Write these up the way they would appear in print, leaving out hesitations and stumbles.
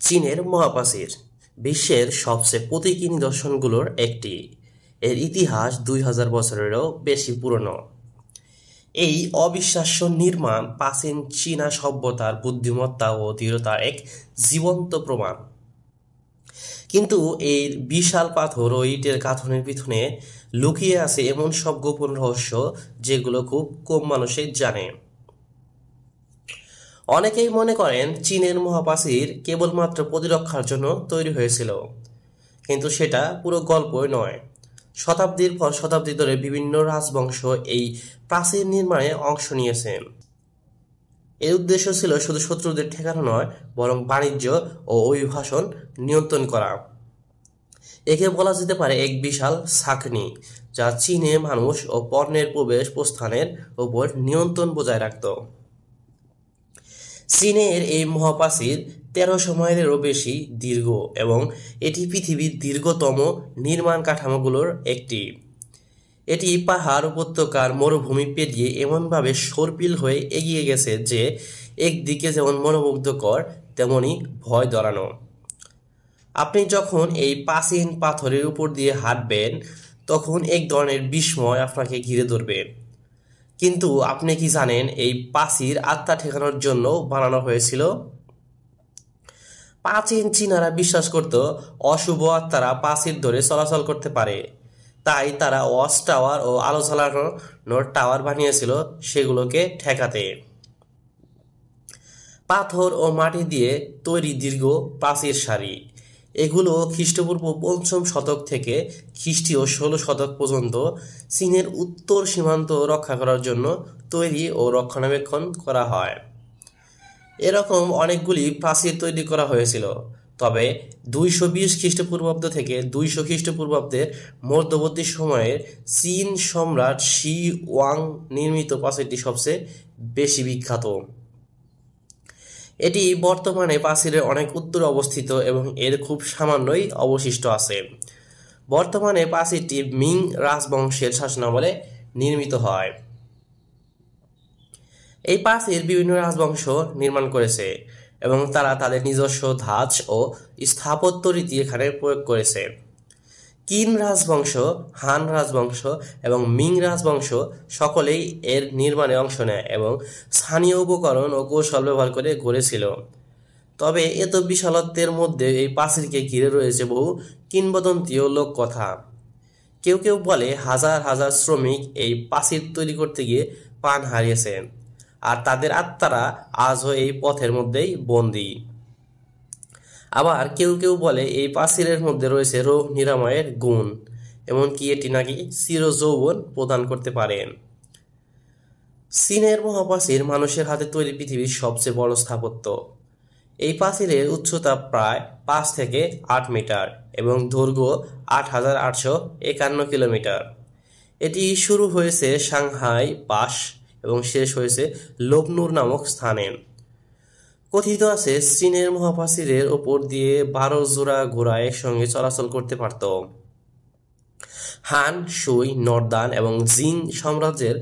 চীনের মহাপ্রাচীর বিশ্বের সবচেয়ে প্রতীকী নিদর্শনগুলোর একটি। এর ইতিহাস 2000 বছরেরও বেশি পুরনো। এই অবিশ্বাস্য নির্মাণ প্রাচীন চীনা সভ্যতার বুদ্ধিমত্তা ও দৃঢ়তার এক জীবন্ত প্রমাণ। কিন্তু এর বিশাল পাথর ও ইটের গাঁথনের পিছনে লুকিয়ে আছে এমন সব গোপন রহস্য যেগুলো খুব কম মানুষই জানে। অনেকেই মনে করেন চীনের মহাপ্রাচীর কেবলমাত্র প্রতিরক্ষার জন্য তৈরি হয়েছিল, কিন্তু সেটা পুরো গল্পই নয়। শতাব্দীর পর শতাব্দী ধরে বিভিন্ন রাজবংশ এই প্রাচীর নির্মাণে অংশ নিয়েছে। এর উদ্দেশ্য ছিল শুধু শত্রুদের ঠেকানো নয়, বরং বাণিজ্য ও অভিবাসন নিয়ন্ত্রণ করা। একে বলা যেতে পারে এক বিশাল ছাঁকনি, যা চীনে মানুষ ও পণ্যের প্রবেশ প্রস্থানের উপর নিয়ন্ত্রণ বজায় রাখত। চীনের এই মহাপ্রাচীর 1300 মাইলেরও বেশি দীর্ঘ এবং এটি পৃথিবীর দীর্ঘতম নির্মাণ কাঠামোগুলোর একটি। এটি পাহাড়, উপত্যকার, মরুভূমি পেরিয়ে এমনভাবে সর্পিল হয়ে এগিয়ে গেছে যে একদিকে যেমন মনোমুগ্ধকর, তেমনি ভয় ধরানো। আপনি যখন এই প্রাচীন পাথরের উপর দিয়ে হাঁটবেন, তখন এক ধরনের বিস্ময় আপনাকে ঘিরে ধরবে। কিন্তু আপনি কি জানেন এই প্রাচীর আত্মা ঠেকানোর জন্য বানানো হয়েছিল? প্রাচীন চীনারা বিশ্বাস করত অশুভ আত্মারা প্রাচীর ধরে চলাচল করতে পারে, তাই তারা ওয়াচ টাওয়ার ও আলো জ্বালানোর টাওয়ার বানিয়েছিল সেগুলোকে ঠেকাতে। পাথর ও মাটি দিয়ে তৈরি দীর্ঘ প্রাচীর সারি, এগুলো খ্রিস্টপূর্ব 5ম শতক থেকে খ্রিস্টীয় 16 শতক পর্যন্ত চীনের উত্তর সীমান্ত রক্ষা করার জন্য তৈরি ও রক্ষণাবেক্ষণ করা হয়। এরকম অনেকগুলি প্রাচীর তৈরি করা হয়েছিল, তবে 220 খ্রিস্টপূর্বাব্দ থেকে 200 খ্রিস্টপূর্বাব্দের মধ্যবর্তী সময়ের চীন সম্রাট শি ওয়াং নির্মিত প্রাচীরটি সবচেয়ে বেশি বিখ্যাত। এটি বর্তমানে প্রাচীরের অনেক উত্তরে অবস্থিত এবং এর খুব সামান্যই অবশিষ্ট আছে। বর্তমানে প্রাচীরটি মিং রাজবংশের শাসনামলে নির্মিত হয়। এই প্রাচীর বিভিন্ন রাজবংশ নির্মাণ করেছে এবং তারা তাদের নিজস্ব ধাঁচ ও স্থাপত্য রীতি এখানে প্রয়োগ করেছে। কিন রাজবংশ, হান রাজবংশ এবং মিং রাজবংশ সকলেই এর নির্মাণে অংশ নেয় এবং স্থানীয় উপকরণ ও কৌশল ব্যবহার করে গড়েছিল। তবে এত বিশালত্বের মধ্যে এই প্রাচীরকে ঘিরে রয়েছে বহু কিংবদন্তি ও লোককথা। কেউ কেউ বলে হাজার হাজার শ্রমিক এই প্রাচীর তৈরি করতে গিয়ে প্রাণ হারিয়েছে, আর তাদের আত্মারা আজও এই পথের মধ্যেই বন্দী। আবার কেউ কেউ বলে এই প্রাচীরের মধ্যে রয়েছে রোগ নিরাময়ের গুণ, এমনকি এটি নাকি চিরযৌবন প্রদান করতে পারে। চীনের মহাপ্রাচীর মানুষের হাতে তৈরি পৃথিবীর সবচেয়ে বড় স্থাপত্য। এই প্রাচীরের উচ্চতা প্রায় 5 থেকে 8 মিটার এবং দৈর্ঘ্য 8851 কিলোমিটার। এটি শুরু হয়েছে সাংহাই পাস এবং শেষ হয়েছে লোপনুর নামক স্থানে। কথিত আছে চীনের মহাপ্রাচীরের ওপর দিয়ে 12 জোড়া ঘোড়া একসঙ্গে চলাচল করতে পারত। হান, সুই, নর্দান এবং জিং সাম্রাজ্যের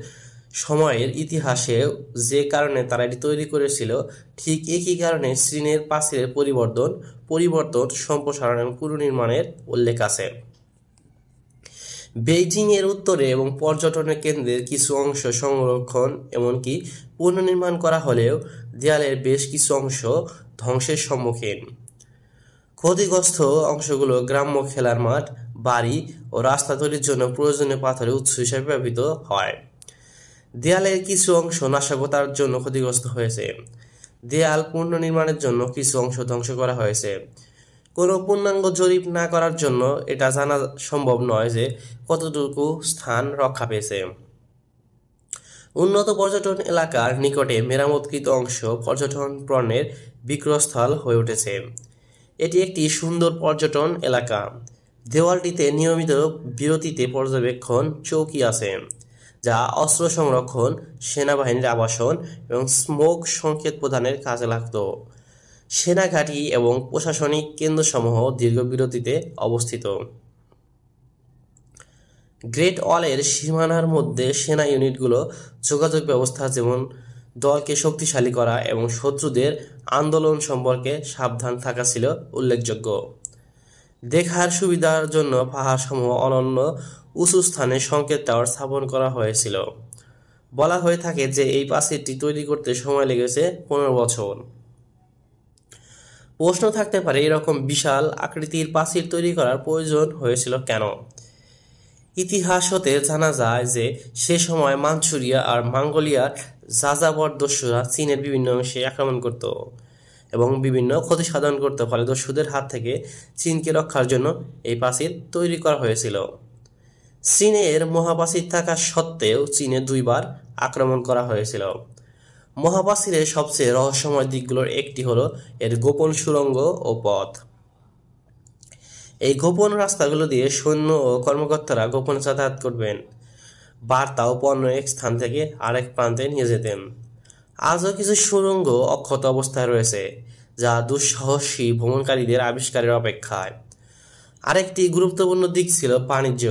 সময়ের ইতিহাসে যে কারণে তারা এটি তৈরি করেছিল, ঠিক একই কারণে চীনের প্রাচীরের পরিবর্তন, সম্প্রসারণ এবং পুনর্নির্মাণের উল্লেখ আছে। বেইজিং এর উত্তরে এবং পর্যটনের কেন্দ্রের কিছু অংশ সংরক্ষণ এমনকি পুনর্নির্মাণ করা হলেও দেয়ালের বেশ কিছু অংশ ধ্বংসের সম্মুখীন। ক্ষতিগ্রস্ত অংশগুলো গ্রাম্য খেলার মাঠ, বাড়ি ও রাস্তা তৈরির জন্য প্রয়োজনীয় পাথরের উৎস হিসেবে ব্যবহৃত হয়। দেয়ালের কিছু অংশ নাশকতার জন্য ক্ষতিগ্রস্ত হয়েছে। দেয়াল পুনর্নির্মাণের জন্য কিছু অংশ ধ্বংস করা হয়েছে। কোনো পূর্ণাঙ্গ জরিপ না করার জন্য এটা জানা সম্ভব নয় যে কতটুকু স্থান রক্ষা পেয়েছে। উন্নত পর্যটন এলাকার নিকটে মেরামতকৃত অংশ পর্যটন পণ্যের বিক্রয়স্থল হয়ে উঠেছে। এটি একটি সুন্দর পর্যটন এলাকা। দেওয়ালটিতে নিয়মিত বিরতিতে পর্যবেক্ষণ চৌকি আছে, যা অস্ত্র সংরক্ষণ, সেনাবাহিনীর আবাসন এবং স্মোক সংকেত প্রদানের কাজে লাগত। সেনাঘাঁটি এবং প্রশাসনিক কেন্দ্রসমূহ দীর্ঘ বিরতিতে অবস্থিত। গ্রেট ওয়ালের সীমানার মধ্যে সেনা ইউনিটগুলো যোগাযোগ ব্যবস্থা যেমন দলকে শক্তিশালী করা এবং শত্রুদের আন্দোলন সম্পর্কে সাবধান থাকা ছিল উল্লেখযোগ্য। দেখার সুবিধার জন্য পাহাড়সমূহ অনন্য উঁচু স্থানে সংকেত টাওয়ার স্থাপন করা হয়েছিল। বলা হয়ে থাকে যে এই প্রাচীরটি তৈরি করতে সময় লেগেছে 15 বছর। প্রশ্ন থাকতে পারে এরকম বিশাল আকৃতির প্রাচীর তৈরি করার প্রয়োজন হয়েছিল কেন? ইতিহাস হতে জানা যায় যে সে সময় মাঞ্চুরিয়া আর মঙ্গোলিয়ার যাযাবর দস্যুরা চীনের বিভিন্ন অংশে আক্রমণ করত এবং বিভিন্ন ক্ষতি সাধন করত, ফলে দস্যুদের হাত থেকে চীনকে রক্ষার জন্য এই প্রাচীর তৈরি করা হয়েছিল। চীনের মহাপ্রাচীর থাকা সত্ত্বেও চীনে 2 বার আক্রমণ করা হয়েছিল। মহাপ্রাচীরের সবচেয়ে রহস্যময় দিকগুলোর একটি হলো এর গোপন সুড়ঙ্গ ও পথ। এই গোপন রাস্তাগুলো দিয়ে সৈন্য ও কর্মকর্তারা গোপনে যাতায়াত করবেন, বার্তা ও পণ্য এক স্থান থেকে আরেক প্রান্তে নিয়ে যেতেন। আজও কিছু সুড়ঙ্গ অক্ষত অবস্থায় রয়েছে, যা দুঃসাহসী ভ্রমণকারীদের আবিষ্কারের অপেক্ষায়। আরেকটি গুরুত্বপূর্ণ দিক ছিল বাণিজ্য।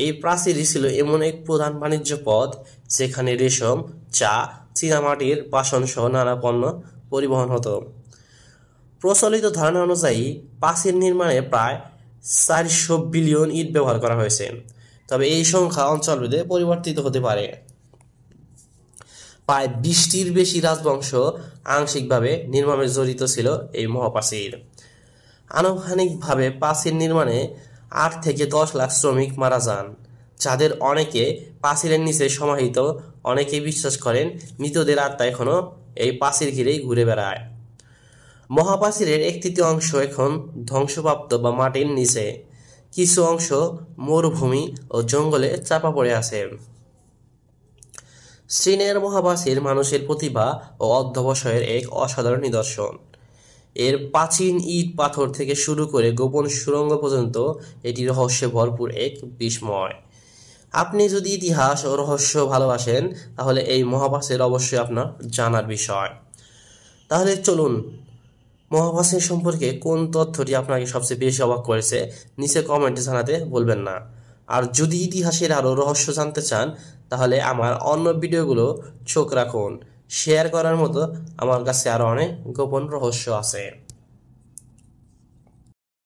এই প্রাচীরই ছিল এমন এক প্রধান বাণিজ্য পথ যেখানে রেশম, চা, চীনামাটির বাসন সহ নানা পণ্য পরিবহন হতো। প্রচলিত ধারণা অনুযায়ী প্রাচীর নির্মাণে প্রায় 400 বিলিয়ন ইট ব্যবহার করা হয়েছে, তবে এই সংখ্যা অঞ্চলভেদে পরিবর্তিত হতে পারে। প্রায় 20টির বেশি রাজবংশ আংশিকভাবে নির্মাণে জড়িত ছিল এই মহাপ্রাচীর। আনুষ্ঠানিকভাবে প্রাচীর নির্মাণে 8 থেকে 10 লাখ শ্রমিক মারা যান, যাদের অনেকে প্রাচীরের নিচে সমাহিত। অনেকেই বিশ্বাস করেন মৃতদের আত্মা এখনও এই প্রাচীর ঘিরেই ঘুরে বেড়ায়। মহাপ্রাচীরের 1/3 অংশ এখন ধ্বংসপ্রাপ্ত বা মাটির নিচে, কিছু অংশ মরুভূমি ও জঙ্গলে চাপা পড়ে আছে। চীনের মহাপ্রাচীর মানুষের প্রতিভা ও অধ্যবসায়ের এক অসাধারণ নিদর্শন। এর প্রাচীন ইট পাথর থেকে শুরু করে গোপন সুড়ঙ্গ পর্যন্ত এটি রহস্যে ভরপুর এক বিস্ময়। আপনি যদি ইতিহাস ও রহস্য ভালোবাসেন তাহলে এই মহাপ্রাচীর অবশ্যই আপনার জানার বিষয়। তাহলে চলুন, মহাপ্রাচীর সম্পর্কে কোন তথ্যটি আপনাকে সবচেয়ে বেশি অবাক করেছে নিচে কমেন্টে জানাতে ভুলবেন না। আর যদি ইতিহাসের আরও রহস্য জানতে চান তাহলে আমার অন্য ভিডিওগুলো চোখ রাখুন। শেয়ার করার মতো আমার কাছে আরও অনেক গোপন রহস্য আছে।